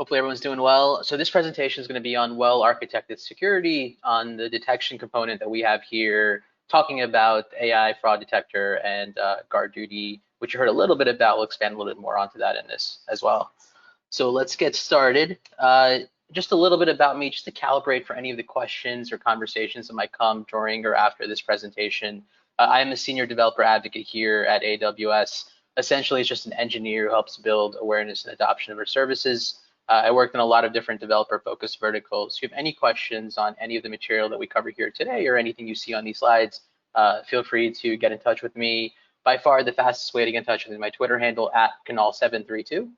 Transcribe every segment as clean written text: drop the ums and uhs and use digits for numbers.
Hopefully everyone's doing well. So this presentation is going to be on well-architected security on the detection component that we have here, talking about AI fraud detector and guard duty, which you heard a little bit about. We'll expand a little bit more onto that in this as well. So let's get started. Just a little bit about me, just to calibrate for any of the questions or conversations that might come during or after this presentation. I am a senior developer advocate here at AWS. Essentially, it's just an engineer who helps build awareness and adoption of our services. I worked in a lot of different developer-focused verticals. If you have any questions on any of the material that we cover here today or anything you see on these slides, feel free to get in touch with me. By far, the fastest way to get in touch with me is my Twitter handle at Kunal732.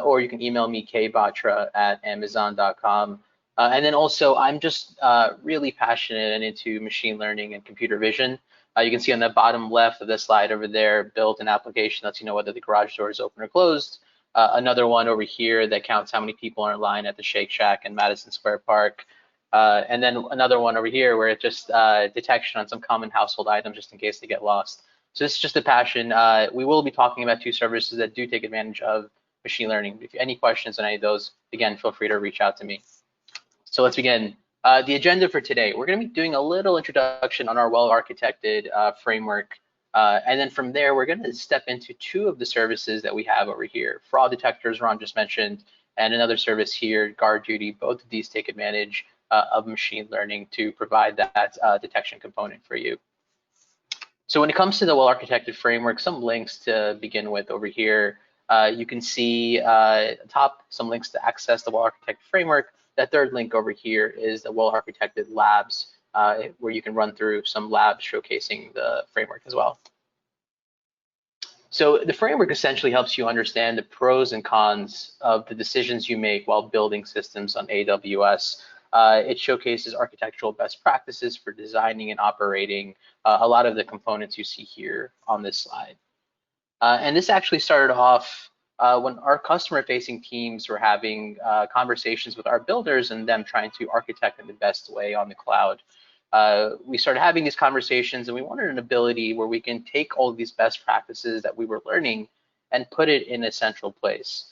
Or you can email me kbatra@amazon.com. And then also, I'm just really passionate and into machine learning and computer vision. You can see on the bottom left of the slide over there, built an application that lets you know whether the garage door is open or closed. Another one over here that counts how many people are in line at the Shake Shack in Madison Square Park. And then another one over here where it's just detection on some common household items just in case they get lost. So this is just a passion. We will be talking about two services that do take advantage of machine learning. If you have any questions on any of those, again, feel free to reach out to me. So let's begin. The agenda for today, we're going to be doing a little introduction on our well-architected framework. And then from there, we're going to step into two of the services that we have over here. Fraud detectors, Ron just mentioned, and another service here, guard duty. Both of these take advantage of machine learning to provide that detection component for you. So when it comes to the well-architected framework, some links to begin with over here. You can see top some links to access the well-architected framework. That third link over here is the well-architected labs, where you can run through some labs showcasing the framework as well. So the framework essentially helps you understand the pros and cons of the decisions you make while building systems on AWS. It showcases architectural best practices for designing and operating a lot of the components you see here on this slide. And this actually started off when our customer-facing teams were having conversations with our builders and them trying to architect in the best way on the cloud. We started having these conversations and we wanted an ability where we can take all of these best practices that we were learning and put it in a central place.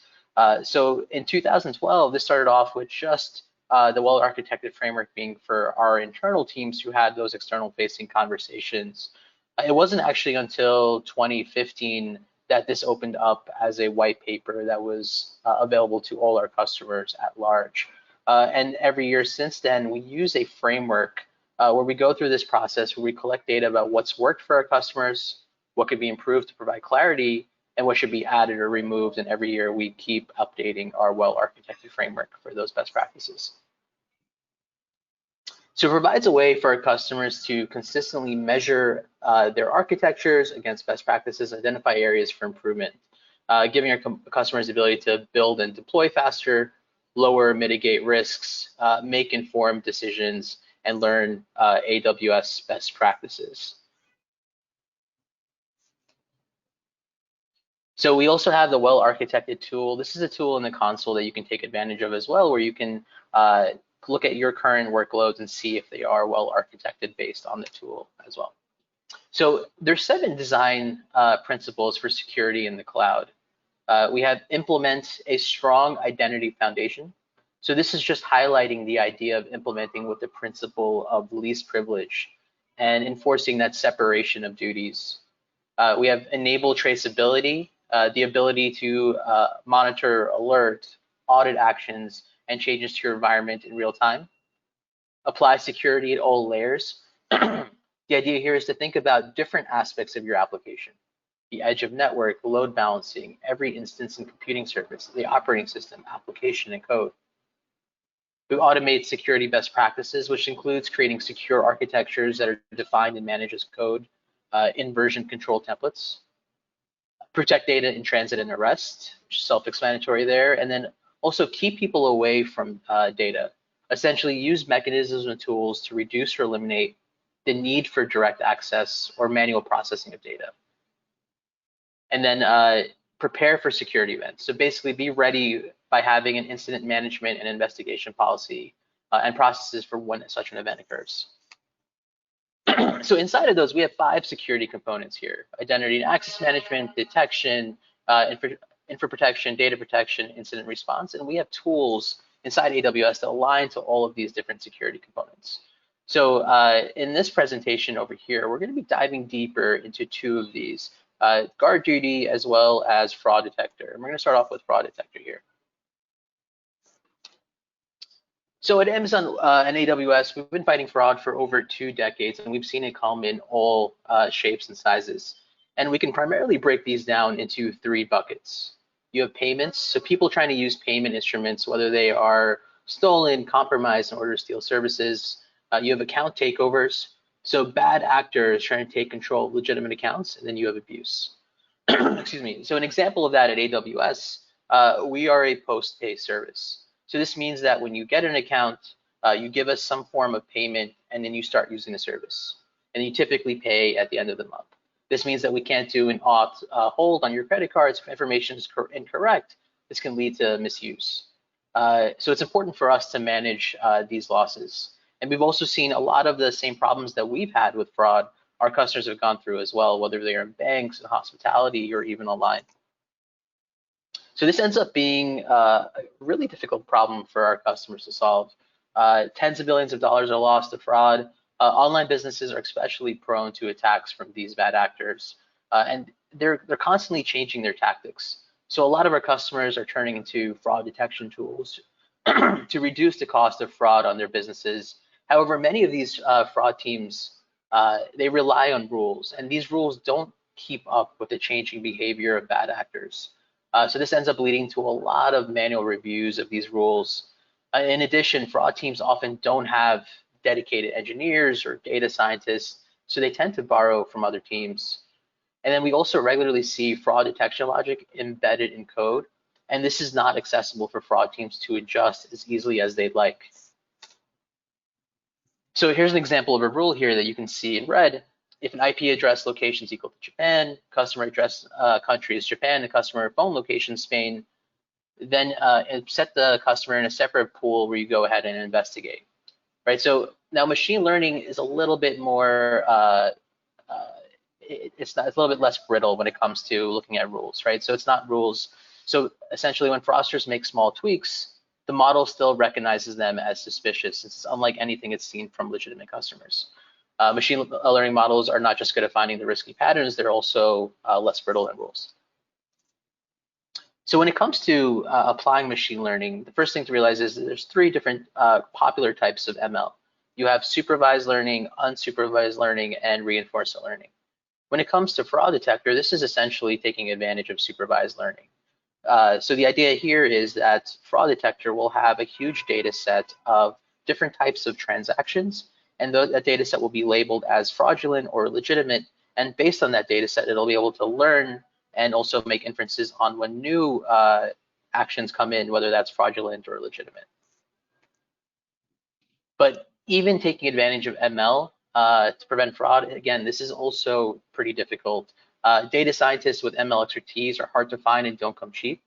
So in 2012, this started off with just the well-architected framework being for our internal teams who had those external-facing conversations. It wasn't actually until 2015 that this opened up as a white paper that was available to all our customers at large. And every year since then, we use a framework where we go through this process where we collect data about what's worked for our customers, what could be improved to provide clarity, and what should be added or removed. And every year we keep updating our well-architected framework for those best practices. So it provides a way for our customers to consistently measure their architectures against best practices, identify areas for improvement, giving our customers the ability to build and deploy faster, lower, mitigate risks, make informed decisions, and learn AWS best practices. So we also have the well-architected tool. This is a tool in the console that you can take advantage of as well, where you can look at your current workloads and see if they are well architected based on the tool as well. So there's 7 design principles for security in the cloud. We have implement a strong identity foundation. So this is just highlighting the idea of implementing with the principle of least privilege and enforcing that separation of duties. We have enable traceability, the ability to monitor, alert, audit actions, and changes to your environment in real time. Apply security at all layers. The idea here is to think about different aspects of your application. The edge of network, load balancing, every instance and computing service, the operating system, application, and code. We automate security best practices, which includes creating secure architectures that are defined and managed as code in version control templates. Protect data in transit and at rest, which is self-explanatory there, and then also keep people away from data. Essentially use mechanisms and tools to reduce or eliminate the need for direct access or manual processing of data. And then prepare for security events. So basically be ready by having an incident management and investigation policy and processes for when such an event occurs. So inside of those, we have 5 security components here: identity and access management, detection, info protection, data protection, incident response, and we have tools inside AWS that align to all of these different security components. So in this presentation over here, we're going to be diving deeper into two of these, guard duty as well as fraud detector. And we're going to start off with fraud detector here. So at Amazon and AWS, we've been fighting fraud for over 2 decades, and we've seen it come in all shapes and sizes. And we can primarily break these down into 3 buckets. You have payments, so people trying to use payment instruments, whether they are stolen, compromised in order to steal services. You have account takeovers, so bad actors trying to take control of legitimate accounts, and then you have abuse. Excuse me. So an example of that at AWS, we are a post-pay service. So this means that when you get an account, you give us some form of payment, and then you start using the service. And you typically pay at the end of the month. This means that we can't do an auth hold on your credit cards if information is incorrect. This can lead to misuse. So it's important for us to manage these losses. And we've also seen a lot of the same problems that we've had with fraud our customers have gone through as well, whether they are in banks, in hospitality, or even online. So this ends up being a really difficult problem for our customers to solve. Tens of billions of dollars are lost to fraud. Online businesses are especially prone to attacks from these bad actors, and they're constantly changing their tactics. So a lot of our customers are turning into fraud detection tools to reduce the cost of fraud on their businesses. However, many of these fraud teams, they rely on rules, and these rules don't keep up with the changing behavior of bad actors. So this ends up leading to a lot of manual reviews of these rules. In addition, fraud teams often don't have dedicated engineers or data scientists, so they tend to borrow from other teams. And then we also regularly see fraud detection logic embedded in code, and this is not accessible for fraud teams to adjust as easily as they'd like. So here's an example of a rule here that you can see in red. If an IP address location is equal to Japan, customer address country is Japan, and customer phone location is Spain, then set the customer in a separate pool where you go ahead and investigate, right? So now machine learning is a little bit more, it's a little bit less brittle when it comes to looking at rules, right? So it's not rules. So essentially when fraudsters make small tweaks, the model still recognizes them as suspicious. It's unlike anything it's seen from legitimate customers. Machine learning models are not just good at finding the risky patterns, they're also less brittle than rules. So when it comes to applying machine learning, the first thing to realize is that there's 3 different popular types of ML. You have supervised learning, unsupervised learning, and reinforcement learning. When it comes to fraud detector, this is essentially taking advantage of supervised learning. So the idea here is that fraud detector will have a huge data set of different types of transactions, and that data set will be labeled as fraudulent or legitimate. And based on that data set, it'll be able to learn and also make inferences on when new actions come in, whether that's fraudulent or legitimate. But even taking advantage of ML to prevent fraud, again, this is also pretty difficult. Data scientists with ML expertise are hard to find and don't come cheap.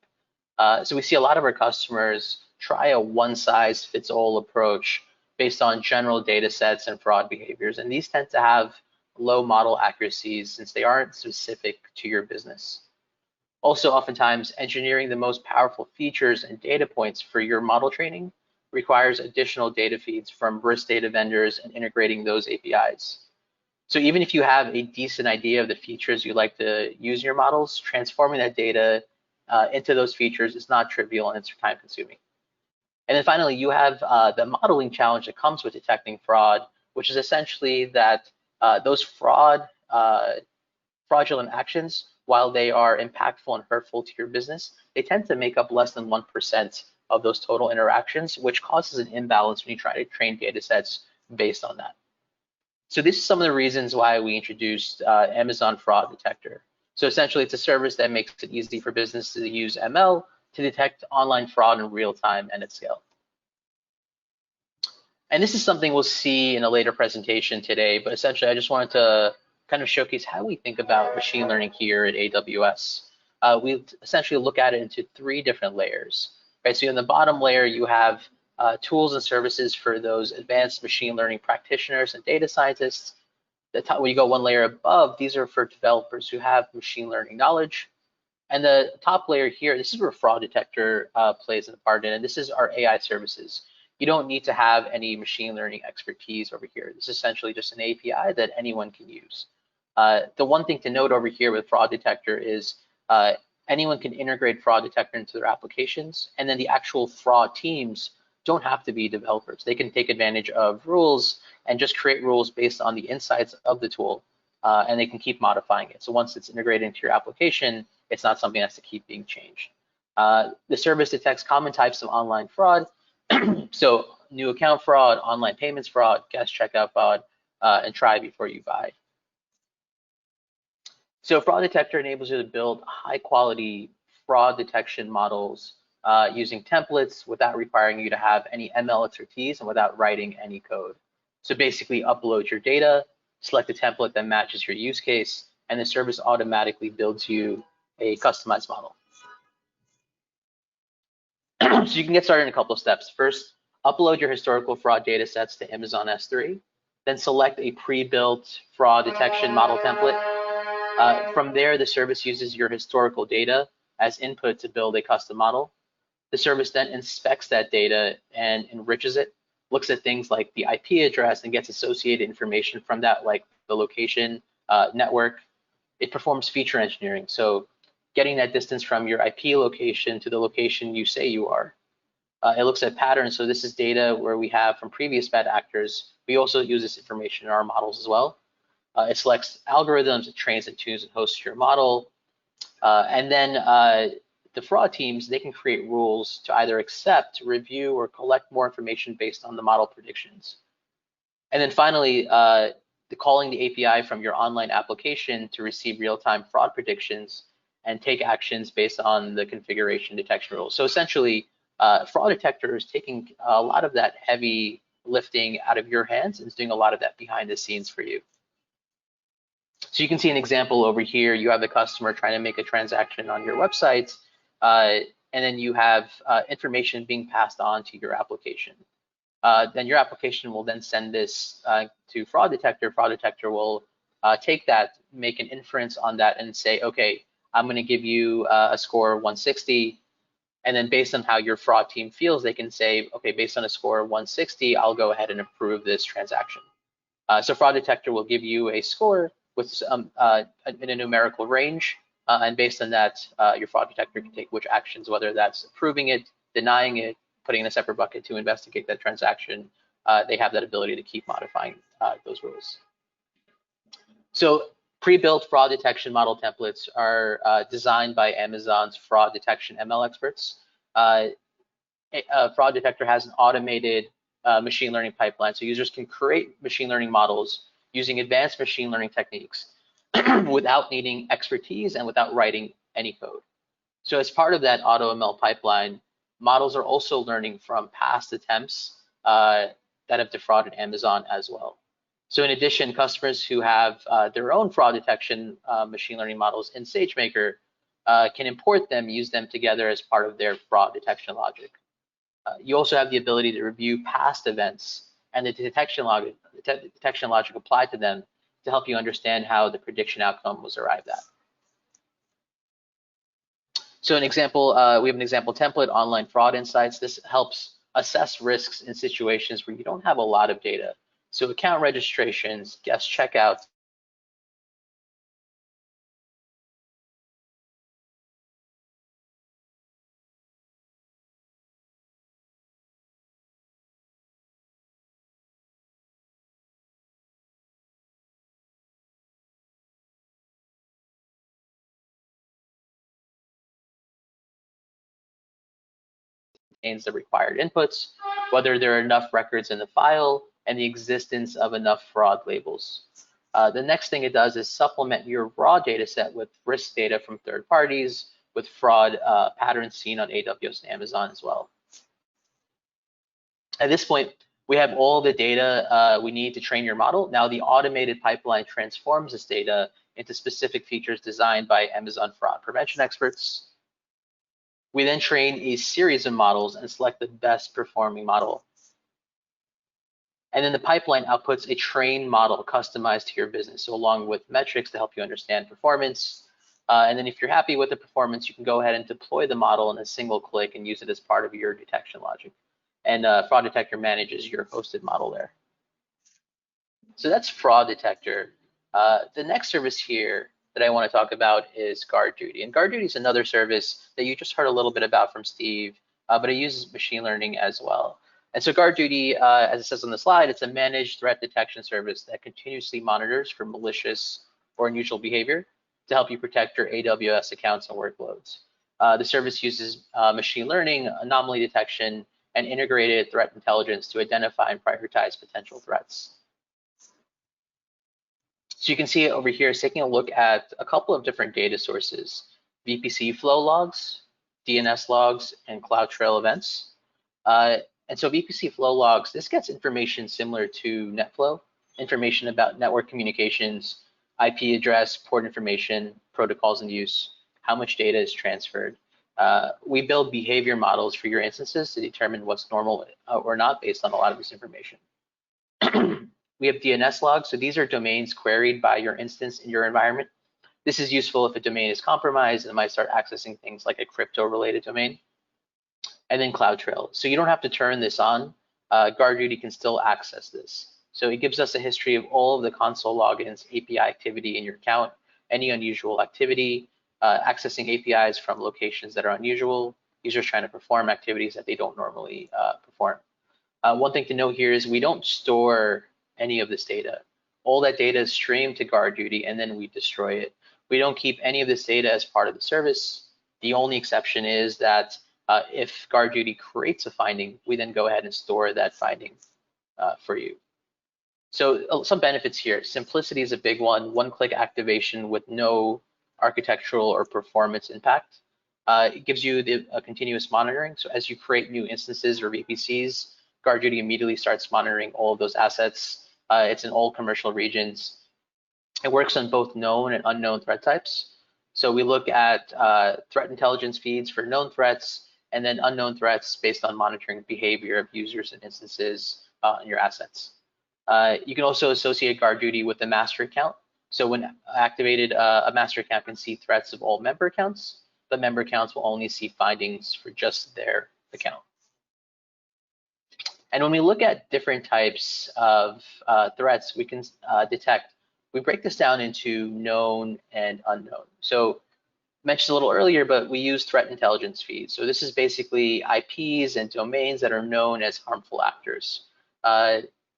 So we see a lot of our customers try a one-size-fits-all approach based on general data sets and fraud behaviors. And these tend to have low model accuracies since they aren't specific to your business. Also, oftentimes, engineering the most powerful features and data points for your model training requires additional data feeds from risk data vendors and integrating those APIs. So even if you have a decent idea of the features you'd like to use in your models, transforming that data into those features is not trivial and it's time consuming. And then finally, you have the modeling challenge that comes with detecting fraud, which is essentially that those fraudulent actions, while they are impactful and hurtful to your business, they tend to make up less than 1% of those total interactions, which causes an imbalance when you try to train data sets based on that. So this is some of the reasons why we introduced Amazon Fraud Detector. So essentially, it's a service that makes it easy for businesses to use ML to detect online fraud in real time and at scale. And this is something we'll see in a later presentation today, but essentially I just wanted to kind of showcase how we think about machine learning here at AWS. We essentially look at it into 3 different layers, right? So in the bottom layer, you have tools and services for those advanced machine learning practitioners and data scientists. The top, when you go 1 layer above, these are for developers who have machine learning knowledge. And the top layer here, this is where Fraud Detector plays a part in, and this is our AI services. You don't need to have any machine learning expertise over here. This is essentially just an API that anyone can use. The one thing to note over here with Fraud Detector is anyone can integrate Fraud Detector into their applications, and then the actual fraud teams don't have to be developers. They can take advantage of rules and just create rules based on the insights of the tool, and they can keep modifying it. So once it's integrated into your application, it's not something that has to keep being changed. The service detects common types of online fraud, so new account fraud, online payments fraud, guest checkout fraud, and try before you buy. So Fraud Detector enables you to build high quality fraud detection models using templates without requiring you to have any ML expertise and without writing any code. So basically upload your data, select a template that matches your use case, and the service automatically builds you a customized model. So you can get started in a couple of steps. First, upload your historical fraud data sets to Amazon S3, then select a pre-built fraud detection model template. From there, the service uses your historical data as input to build a custom model. The service then inspects that data and enriches it, looks at things like the IP address and gets associated information from that, like the location, network. It performs feature engineering, so getting that distance from your IP location to the location you say you are. It looks at patterns, so this is data where we have from previous bad actors. We also use this information in our models as well. It selects algorithms, it trains and tunes and hosts your model. And then the fraud teams, they can create rules to either accept, review, or collect more information based on the model predictions. And then finally, calling the API from your online application to receive real-time fraud predictions and take actions based on the configuration detection rules. So essentially, Fraud Detector is taking a lot of that heavy lifting out of your hands and is doing a lot of that behind the scenes for you. So you can see an example over here. You have the customer trying to make a transaction on your website, and then you have information being passed on to your application. Then your application will then send this to Fraud Detector. Fraud Detector will take that, make an inference on that, and say, okay, I'm going to give you a score of 160. And then based on how your fraud team feels, they can say, okay, based on a score of 160, I'll go ahead and approve this transaction. So Fraud Detector will give you a score with in a numerical range, and based on that, your Fraud Detector can take which actions, whether that's approving it, denying it, putting in a separate bucket to investigate that transaction. They have that ability to keep modifying those rules. So pre-built fraud detection model templates are designed by Amazon's fraud detection ML experts. Fraud Detector has an automated machine learning pipeline, so users can create machine learning models using advanced machine learning techniques without needing expertise and without writing any code. So as part of that AutoML pipeline, models are also learning from past attempts that have defrauded Amazon as well. So in addition, customers who have their own fraud detection machine learning models in SageMaker can import them, use them together as part of their fraud detection logic. You also have the ability to review past events and the detection logic applied to them to help you understand how the prediction outcome was arrived at. So an example, we have an example template, online fraud insights. This helps assess risks in situations where you don't have a lot of data. So account registrations, guest checkouts, contains the required inputs, whether there are enough records in the file, and the existence of enough fraud labels. The next thing it does is supplement your raw data set with risk data from third parties, with fraud patterns seen on AWS and Amazon as well. At this point, we have all the data we need to train your model. Now the automated pipeline transforms this data into specific features designed by Amazon fraud prevention experts. We then train a series of models and select the best performing model. And then the pipeline outputs a trained model customized to your business, so along with metrics to help you understand performance. And then if you're happy with the performance, you can go ahead and deploy the model in a single click and use it as part of your detection logic. And Fraud Detector manages your hosted model there. So that's Fraud Detector. The next service here that I want to talk about is Guard Duty. And Guard Duty is another service that you just heard a little bit about from Steve, but it uses machine learning as well. And so Guard Duty, as it says on the slide, it's a managed threat detection service that continuously monitors for malicious or unusual behavior to help you protect your AWS accounts and workloads. The service uses machine learning, anomaly detection, and integrated threat intelligence to identify and prioritize potential threats. So you can see over here, it's taking a look at a couple of different data sources: VPC flow logs, DNS logs, and CloudTrail events. And so VPC flow logs, this gets information similar to NetFlow, information about network communications, IP address, port information, protocols in use, how much data is transferred. We build behavior models for your instances to determine what's normal or not based on a lot of this information. We have DNS logs. So these are domains queried by your instance in your environment. This is useful if a domain is compromised and it might start accessing things like a crypto-related domain. And then CloudTrail. So you don't have to turn this on. Guard Duty can still access this. So it gives us a history of all of the console logins, API activity in your account, any unusual activity, accessing APIs from locations that are unusual, users trying to perform activities that they don't normally perform. One thing to note here is we don't store any of this data. All that data is streamed to Guard Duty and then we destroy it. We don't keep any of this data as part of the service. The only exception is that if Guard Duty creates a finding, we then go ahead and store that finding for you. So some benefits here. Simplicity is a big one. One-click activation with no architectural or performance impact. It gives you a continuous monitoring. So as you create new instances or VPCs, Guard Duty immediately starts monitoring all of those assets. It's in all commercial regions. It works on both known and unknown threat types. So we look at threat intelligence feeds for known threats and then unknown threats based on monitoring behavior of users and instances in your assets. You can also associate Guard Duty with the master account. So when activated, a master account can see threats of all member accounts, but member accounts will only see findings for just their account. And when we look at different types of threats we can detect, we break this down into known and unknown. So mentioned a little earlier, but we use threat intelligence feeds. So this is basically IPs and domains that are known as harmful actors.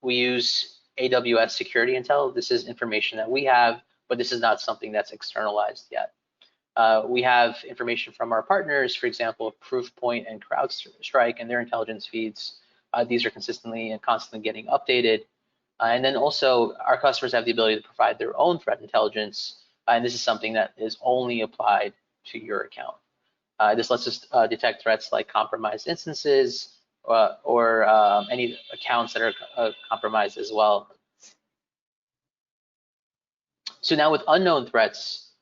We use AWS security intel. This is information that we have, but this is not something that's externalized yet. We have information from our partners, for example, Proofpoint and CrowdStrike and their intelligence feeds. These are consistently and constantly getting updated. And then also our customers have the ability to provide their own threat intelligence. And this is something that is only applied to your account. This lets us detect threats like compromised instances or any accounts that are compromised as well. So now with unknown threats,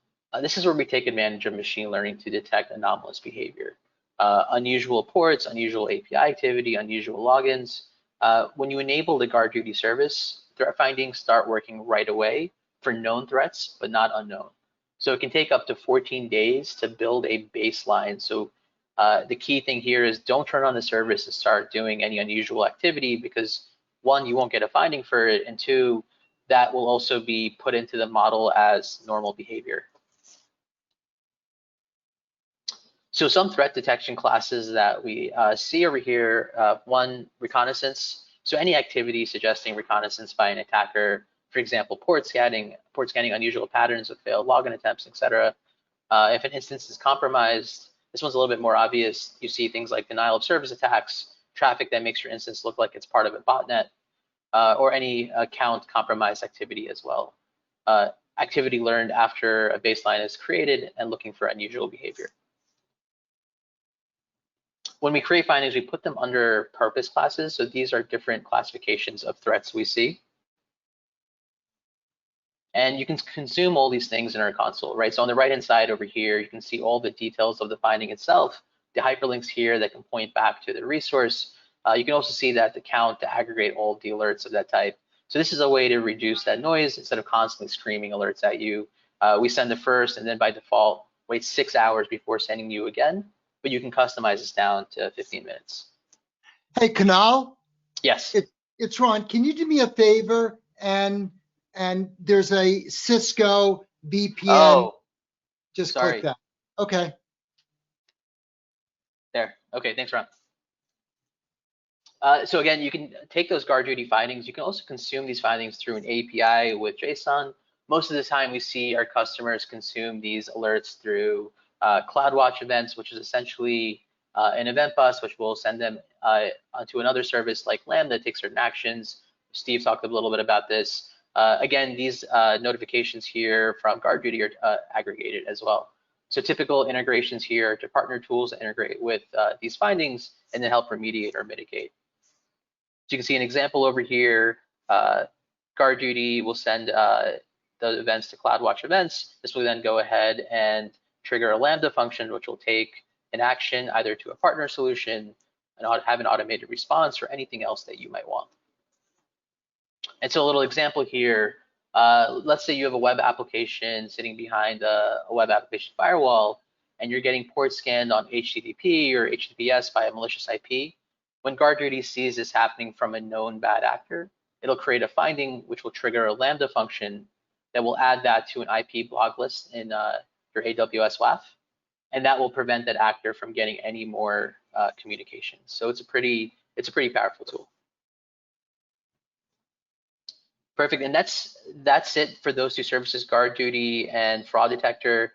this is where we take advantage of machine learning to detect anomalous behavior. Unusual ports, unusual API activity, unusual logins. When you enable the Guard Duty service, threat findings start working right away for known threats, but not unknown. So it can take up to 14 days to build a baseline. So the key thing here is don't turn on the service and start doing any unusual activity because one, you won't get a finding for it, and two, that will also be put into the model as normal behavior. So some threat detection classes that we see over here, one, reconnaissance. So any activity suggesting reconnaissance by an attacker, for example, port scanning unusual patterns of failed login attempts, etc. If an instance is compromised, this one's a little bit more obvious. You see things like denial of service attacks, traffic that makes your instance look like it's part of a botnet, or any account compromised activity as well. Activity learned after a baseline is created and looking for unusual behavior. When we create findings, we put them under purpose classes. So these are different classifications of threats we see. And you can consume all these things in our console, right? So on the right-hand side over here, you can see all the details of the finding itself, the hyperlinks here that can point back to the resource. You can also see that the count to aggregate all the alerts of that type. So this is a way to reduce that noise instead of constantly screaming alerts at you. We send the first, and then by default, wait 6 hours before sending you again, but you can customize this down to 15 minutes. Hey, Kunal, Yes. it's Ron. Can you do me a favor? And there's a Cisco VPN. Oh, Just click sorry. that. Okay. There. Okay, thanks, Ron. So again, you can take those guard duty findings. You can also consume these findings through an API with JSON. Most of the time, we see our customers consume these alerts through CloudWatch events, which is essentially an event bus, which will send them onto another service like Lambda that takes certain actions. Steve talked a little bit about this. Again, these notifications here from guard duty are aggregated as well. So typical integrations here to partner tools that integrate with these findings and then help remediate or mitigate. So you can see an example over here. Guard duty will send the events to CloudWatch events. This will then go ahead and trigger a Lambda function, which will take an action either to a partner solution and have an automated response or anything else that you might want. And so a little example here, let's say you have a web application sitting behind a web application firewall, and you're getting port scanned on HTTP or HTTPS by a malicious IP. When GuardDuty sees this happening from a known bad actor, it'll create a finding which will trigger a Lambda function that will add that to an IP block list in your AWS WAF, and that will prevent that actor from getting any more communications. So it's a pretty powerful tool. Perfect, and that's it for those two services, Guard Duty and Fraud Detector.